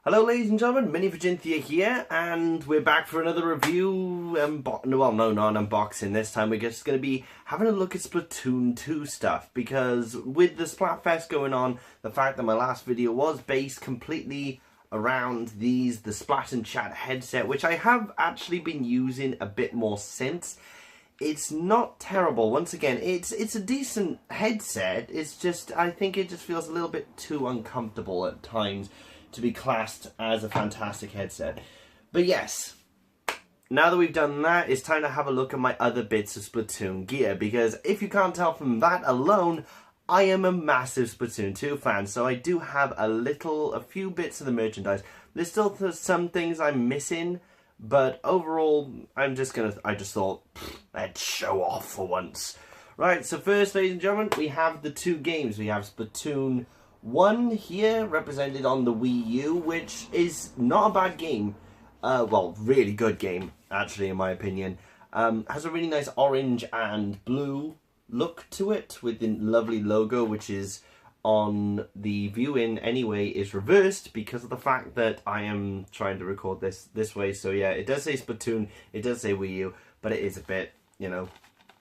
Hello ladies and gentlemen, Minifridgeinthia here, and we're back for another review, well no, not an unboxing. This time we're just going to be having a look at Splatoon 2 stuff, because with the Splatfest going on, the fact that my last video was based completely around the Splat and Chat headset, which I have actually been using a bit more since. It's not terrible. Once again, it's a decent headset. It's just, I think it just feels a little bit too uncomfortable at times to be classed as a fantastic headset. But yes, now that we've done that, it's time to have a look at my other bits of Splatoon gear, because if you can't tell from that alone, I am a massive Splatoon 2 fan, so I do have a few bits of the merchandise. There's still some things I'm missing, but overall, I just thought, let's show off for once. Right, so first, ladies and gentlemen, we have the two games. We have Splatoon 1 here, represented on the Wii U, which is not a bad game. Well, really good game, actually, in my opinion. Has a really nice orange and blue look to it, with the lovely logo, which is on the view-in anyway, is reversed because of the fact that I am trying to record this way. So yeah, it does say Splatoon, it does say Wii U, but it is a bit, you know,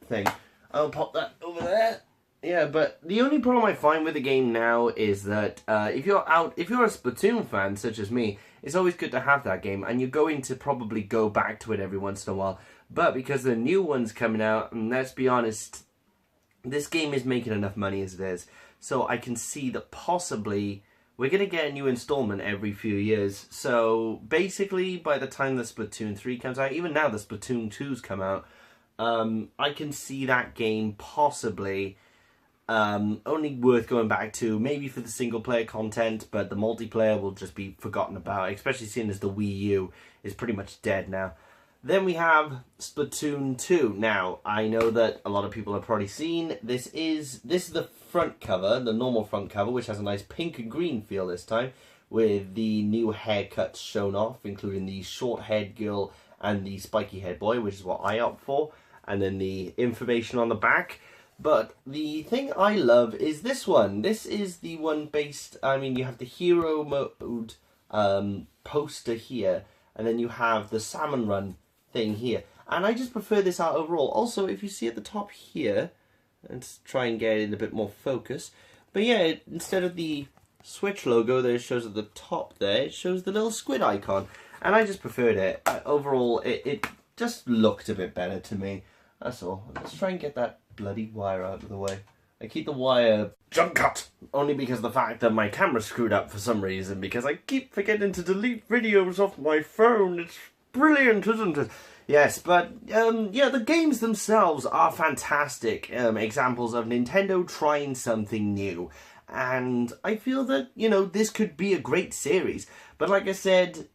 thing. I'll pop that over there. Yeah, but the only problem I find with the game now is that if you're a Splatoon fan, such as me, it's always good to have that game, and you're going to probably go back to it every once in a while. But because the new one's coming out, and let's be honest, this game is making enough money as it is. So I can see that possibly we're going to get a new installment every few years. So basically, by the time the Splatoon 3 comes out, even now the Splatoon 2's come out, I can see that game possibly only worth going back to, maybe for the single player content, but the multiplayer will just be forgotten about, especially seeing as the Wii U is pretty much dead now. Then we have Splatoon 2. Now, I know that a lot of people have probably seen, this is the front cover, the normal front cover, which has a nice pink and green feel this time, with the new haircuts shown off, including the short-haired girl and the spiky-haired boy, which is what I opt for, and then the information on the back. But the thing I love is this one. This is the one based, I mean, you have the hero mode poster here, and then you have the salmon run thing here. And I just prefer this art overall. Also, if you see at the top here, let's try and get it in a bit more focus. But yeah, instead of the Switch logo that it shows at the top there, it shows the little squid icon. And I just preferred it. Overall, it just looked a bit better to me. That's all. Let's try and get that bloody wire out of the way. I keep the wire jump cut only because of the fact that my camera's screwed up for some reason, because I keep forgetting to delete videos off my phone. It's brilliant, isn't it? Yes, but yeah, the games themselves are fantastic examples of Nintendo trying something new, and I feel that, you know, this could be a great series. But like I said,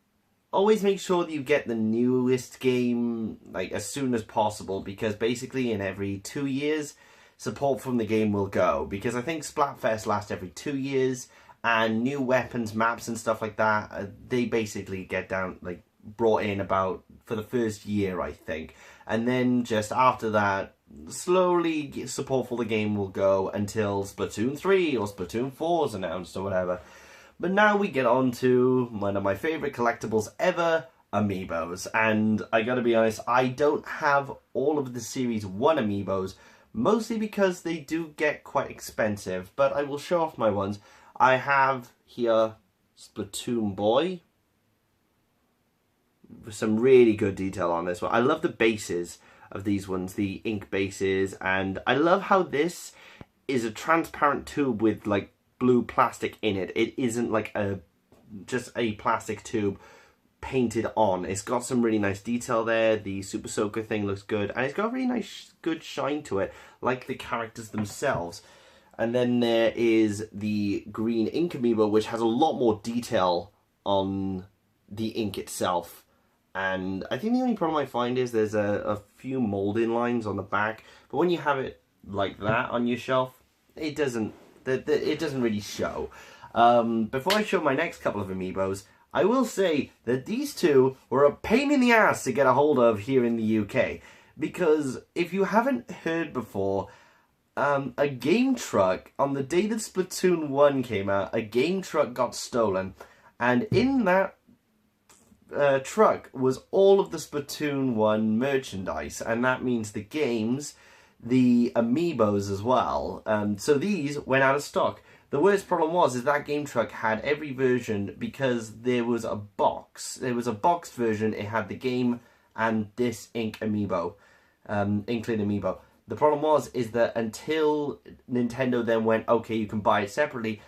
always make sure that you get the newest game like as soon as possible, because basically in every 2 years support from the game will go, because I think Splatfest lasts every 2 years, and new weapons, maps and stuff like that, they basically get brought in about for the first year, I think, and then just after that slowly support for the game will go until Splatoon 3 or Splatoon 4 is announced or whatever. But now we get on to one of my favourite collectibles ever, amiibos. And I gotta be honest, I don't have all of the Series 1 amiibos, mostly because they do get quite expensive, but I will show off my ones. I have here Splatoon Boy, with some really good detail on this one. I love the bases of these ones, the ink bases, and I love how this is a transparent tube with like blue plastic in it. It isn't like just a plastic tube painted on. It's got some really nice detail there. The Super Soaker thing looks good, and it's got a really nice good shine to it, like the characters themselves. And then there is the green ink amiibo, which has a lot more detail on the ink itself. And I think the only problem I find is there's a few molding lines on the back, but when you have it like that on your shelf, it doesn't really show. Before I show my next couple of amiibos, I will say that these two were a pain in the ass to get a hold of here in the UK. Because if you haven't heard before, a game truck, on the day that Splatoon 1 came out, a game truck got stolen. And in that truck was all of the Splatoon 1 merchandise, and that means the games, the amiibos as well. So these went out of stock. The worst problem was that game truck had every version because there was a box. There was a boxed version. It had the game and this Ink amiibo, Inkling amiibo. The problem is that until Nintendo then went, okay, you can buy it separately,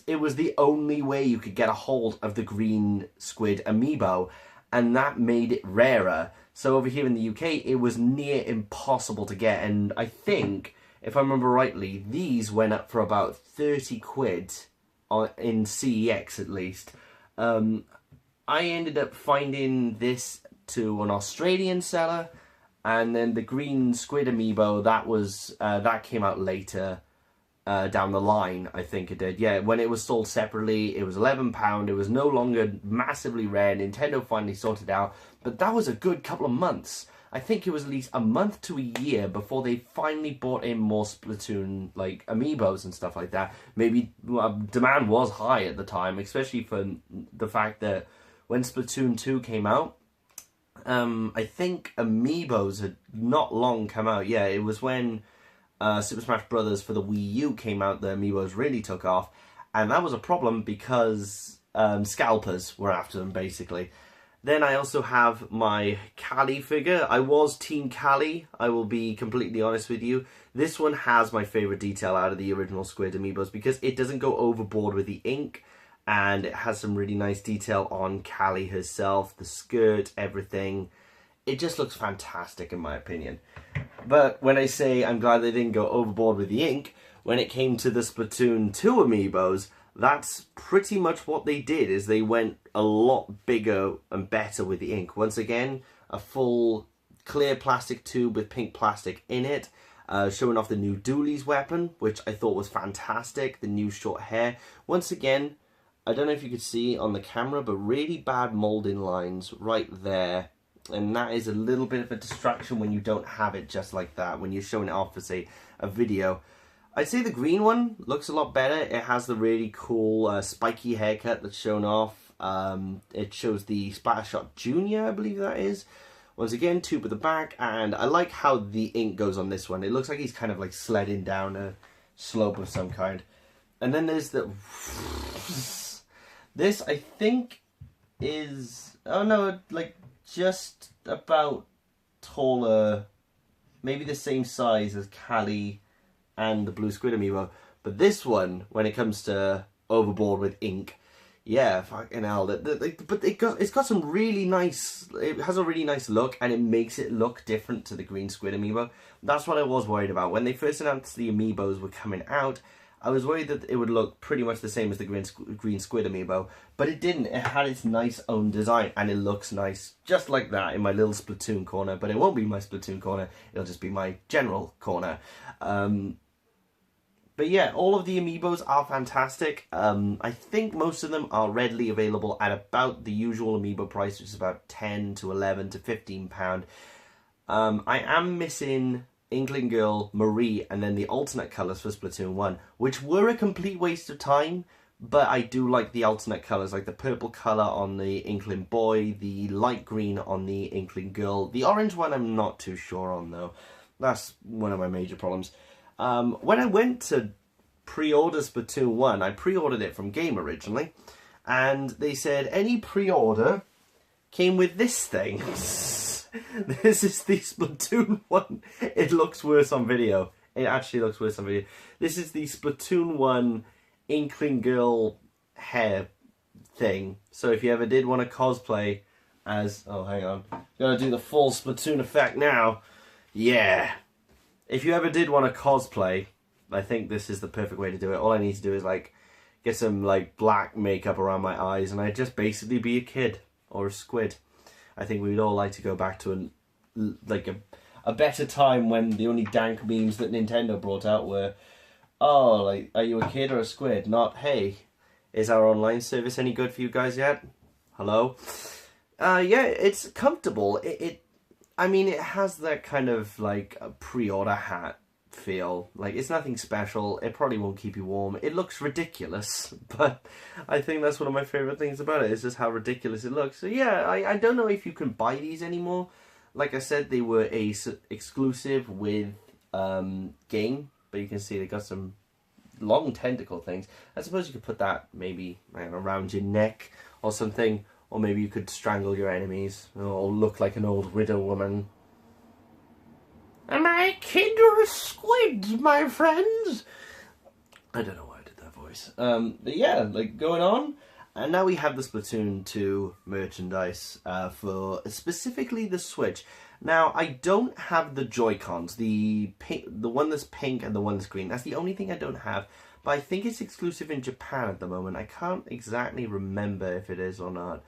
it was the only way you could get a hold of the green squid amiibo, and that made it rarer. So over here in the UK, it was near impossible to get, and I think, if I remember rightly, these went up for about 30 quid in CEX at least. I ended up finding this to an Australian seller, and then the green squid amiibo, that came out later down the line, I think it did. Yeah, when it was sold separately, it was £11. It was no longer massively rare. Nintendo finally sorted it out, but that was a good couple of months. I think it was at least a month to a year before they finally brought in more Splatoon, like, amiibos and stuff like that. Maybe demand was high at the time, especially for the fact that when Splatoon 2 came out, I think amiibos had not long come out. Yeah, it was when Super Smash Bros. For the Wii U came out, the amiibos really took off. And that was a problem because scalpers were after them, basically. Then I also have my Callie figure. I was Team Callie, I will be completely honest with you. This one has my favourite detail out of the original Squid amiibos because it doesn't go overboard with the ink, and it has some really nice detail on Callie herself, the skirt, everything. It just looks fantastic in my opinion. But when I say I'm glad they didn't go overboard with the ink, when it came to the Splatoon 2 amiibos, that's pretty much what they did, is they went a lot bigger and better with the ink. Once again, a full clear plastic tube with pink plastic in it, showing off the new Dooley's weapon, which I thought was fantastic, the new short hair. Once again, I don't know if you could see on the camera, but really bad molding lines right there. And that is a little bit of a distraction when you don't have it just like that, when you're showing it off for, say, a video. I'd say the green one looks a lot better. It has the really cool spiky haircut that's shown off. It shows the Splattershot Junior, I believe that is. Once again, tube at the back, and I like how the ink goes on this one. It looks like he's kind of like sledding down a slope of some kind. And then there's the... This, I think, is... Oh no, like just about taller, maybe the same size as Callie and the blue squid amiibo, but this one, when it comes to overboard with ink, yeah, fucking hell. But it's got some really nice. It has a really nice look, and it makes it look different to the green squid amiibo. That's what I was worried about when they first announced the amiibos were coming out. I was worried that it would look pretty much the same as the green squid amiibo, but it didn't. It had its nice own design, and it looks nice just like that in my little Splatoon corner. But it won't be my Splatoon corner. It'll just be my general corner. But yeah, all of the amiibos are fantastic. I think most of them are readily available at about the usual amiibo price, which is about 10 to 11 to £15. I am missing Inkling Girl, Marie, and then the alternate colours for Splatoon 1, which were a complete waste of time, but I do like the alternate colours, like the purple colour on the Inkling Boy, the light green on the Inkling Girl. The orange one I'm not too sure on, though. That's one of my major problems. When I went to pre-order Splatoon 1, I pre-ordered it from Game originally, and they said any pre-order came with this thing. This is the Splatoon 1. It looks worse on video. It actually looks worse on video. This is the Splatoon 1 Inkling Girl hair thing. So if you ever did want to cosplay as... Oh, hang on. Gotta do the full Splatoon effect now. Yeah. If you ever did want to cosplay, I think this is the perfect way to do it. All I need to do is, like, get some, like, black makeup around my eyes, and I'd just basically be a kid or a squid. I think we'd all like to go back to a better time when the only dank memes that Nintendo brought out were, oh, like, are you a kid or a squid? Not, hey, is our online service any good for you guys yet? Hello? Yeah, it's comfortable. I mean, it has that kind of, like, a pre-order hat feel. Like, it's nothing special. It probably won't keep you warm. It looks ridiculous, but I think that's one of my favourite things about it, is just how ridiculous it looks. So yeah, I don't know if you can buy these anymore. Like I said, they were a exclusive with game, but you can see they got some long tentacle things. I suppose you could put that maybe, I don't know, around your neck or something, or maybe you could strangle your enemies, or look like an old widow woman. Am I kid or a squid, my friends? I don't know why I did that voice. But yeah, like, going on. And now we have the Splatoon 2 merchandise for specifically the Switch. Now, I don't have the Joy-Cons, the one that's pink and the one that's green. That's the only thing I don't have, but I think it's exclusive in Japan at the moment. I can't exactly remember if it is or not.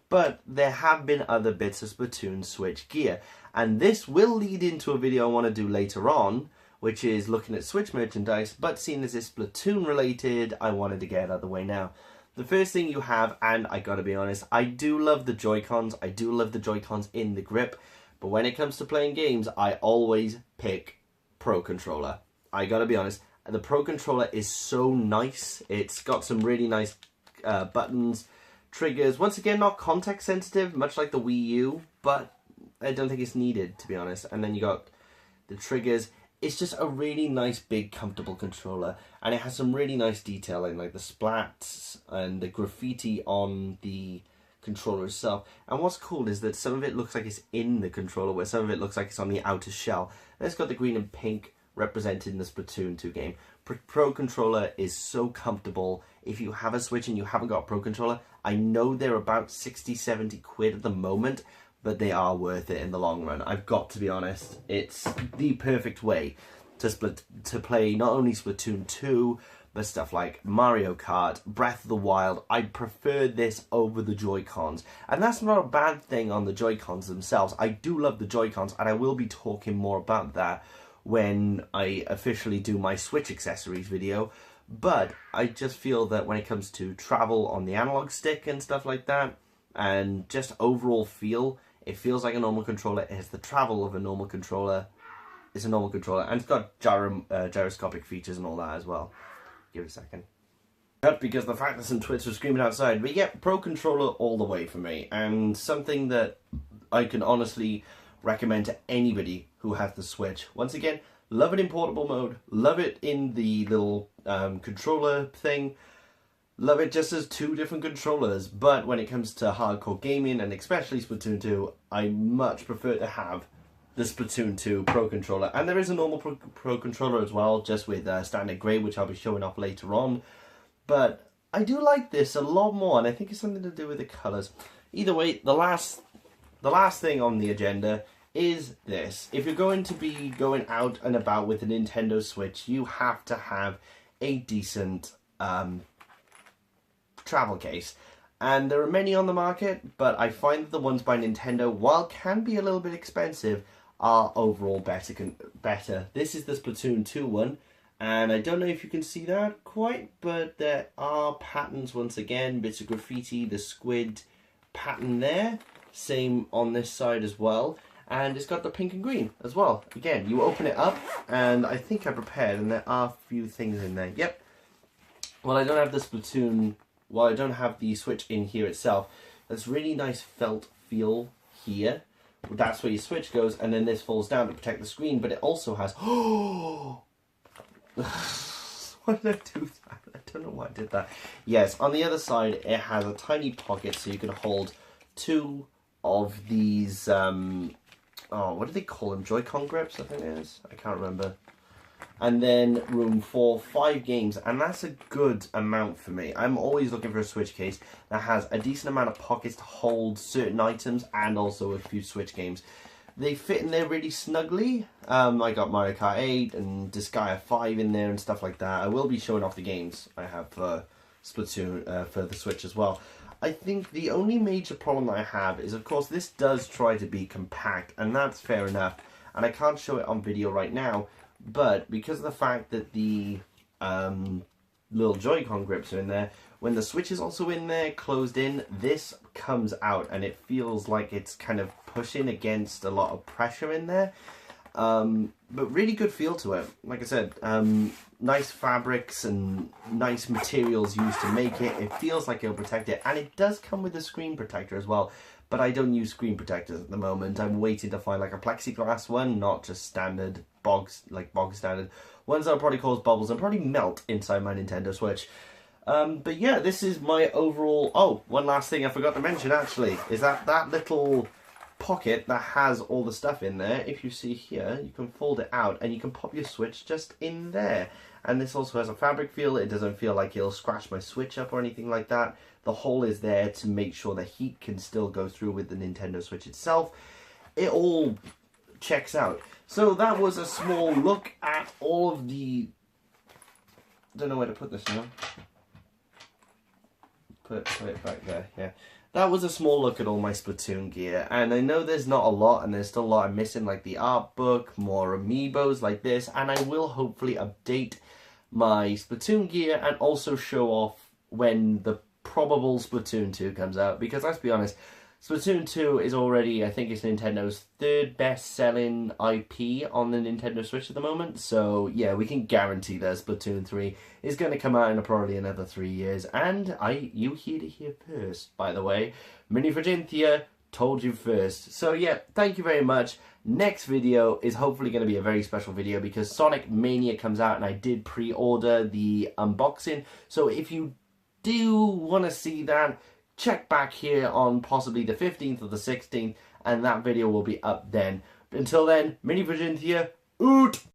But there have been other bits of Splatoon Switch gear. And this will lead into a video I want to do later on, which is looking at Switch merchandise. But seeing as it's Splatoon related, I wanted to get it out of the way now. The first thing you have, and I gotta be honest, I do love the Joy-Cons. I do love the Joy-Cons in the grip. But when it comes to playing games, I always pick Pro Controller. I gotta be honest, the Pro Controller is so nice. It's got some really nice buttons, triggers. Once again, not context sensitive, much like the Wii U, but I don't think it's needed, to be honest. And then you got the triggers. It's just a really nice, big, comfortable controller. And it has some really nice detailing, like the splats and the graffiti on the controller itself. And what's cool is that some of it looks like it's in the controller, where some of it looks like it's on the outer shell. And it's got the green and pink represented in the Splatoon 2 game. Pro Controller is so comfortable. If you have a Switch and you haven't got a Pro Controller, I know they're about 60, 70 quid at the moment, but they are worth it in the long run. I've got to be honest. It's the perfect way to play not only Splatoon 2, but stuff like Mario Kart, Breath of the Wild. I prefer this over the Joy-Cons. And that's not a bad thing on the Joy-Cons themselves. I do love the Joy-Cons, and I will be talking more about that when I officially do my Switch accessories video. But I just feel that when it comes to travel on the analog stick and stuff like that, and just overall feel, it feels like a normal controller. It has the travel of a normal controller. It's a normal controller, and it's got gyroscopic features and all that as well. Give it a second. Cut because the fact that some twits are screaming outside. But yeah, Pro Controller all the way for me, and something that I can honestly recommend to anybody who has the Switch. Once again, love it in portable mode, love it in the little controller thing, love it just as two different controllers. But when it comes to hardcore gaming, and especially Splatoon 2, I much prefer to have the Splatoon 2 Pro Controller. And there is a normal Pro Controller as well, just with standard grey, which I'll be showing off later on. But I do like this a lot more, and I think it's something to do with the colours. Either way, the last thing on the agenda is this. If you're going to be going out and about with a Nintendo Switch, you have to have a decent travel case. And there are many on the market, but I find that the ones by Nintendo, while can be a little bit expensive, are overall better. This is the Splatoon 2 one, and I don't know if you can see that quite, but there are patterns once again, bits of graffiti, the squid pattern there, same on this side as well, and it's got the pink and green as well. Again, you open it up, and I think I prepared, and there are a few things in there. Yep. Well, I don't have the Splatoon, well, I don't have the Switch in here itself. There's really nice felt feel here. That's where your Switch goes, and then this falls down to protect the screen, but it also has... Oh! Why did I do that? I don't know why I did that. Yes, on the other side, it has a tiny pocket, so you can hold two of these... oh, what do they call them? Joy-Con grips, I think it is. I can't remember. And then room for 5 games, and that's a good amount for me. I'm always looking for a Switch case that has a decent amount of pockets to hold certain items and also a few Switch games. They fit in there really snugly. I got Mario Kart 8 and Disgaea 5 in there and stuff like that. I will be showing off the games I have for Splatoon for the Switch as well. I think the only major problem that I have is, of course, this does try to be compact, and that's fair enough. And I can't show it on video right now, but because of the fact that the little Joy-Con grips are in there, when the Switch is also in there, closed in, this comes out and it feels like it's kind of pushing against a lot of pressure in there. but really good feel to it. Like I said, nice fabrics and nice materials used to make it. It feels like it'll protect it, and it does come with a screen protector as well. But I don't use screen protectors at the moment. I'm waiting to find like a plexiglass one, not just standard bog standard ones that'll probably cause bubbles and probably melt inside my Nintendo Switch. But yeah, this is my overall. Oh, one last thing I forgot to mention actually is that little pocket that has all the stuff in there. If you see here, you can fold it out and you can pop your Switch just in there. And this also has a fabric feel. It doesn't feel like it'll scratch my Switch up or anything like that. The hole is there to make sure the heat can still go through with the Nintendo Switch itself. It all checks out. So that was a small look at all of the... Don't know where to put this now. Put it back there, yeah. That was a small look at all my Splatoon gear, and I know there's not a lot, and there's still a lot I'm missing, like the art book, more amiibos like this, and I will hopefully update my Splatoon gear and also show off when the probable Splatoon 2 comes out, because let's be honest, Splatoon 2 is already, I think it's Nintendo's third best-selling IP on the Nintendo Switch at the moment, so yeah, we can guarantee that Splatoon 3 is going to come out in probably another 3 years, and you heard it here first, by the way. Minifridgeinthia told you first. So yeah, thank you very much. Next video is hopefully going to be a very special video because Sonic Mania comes out and I did pre-order the unboxing, so if you do want to see that, check back here on possibly the 15th or the 16th, and that video will be up then. Until then, Minifridgeinthia, oot!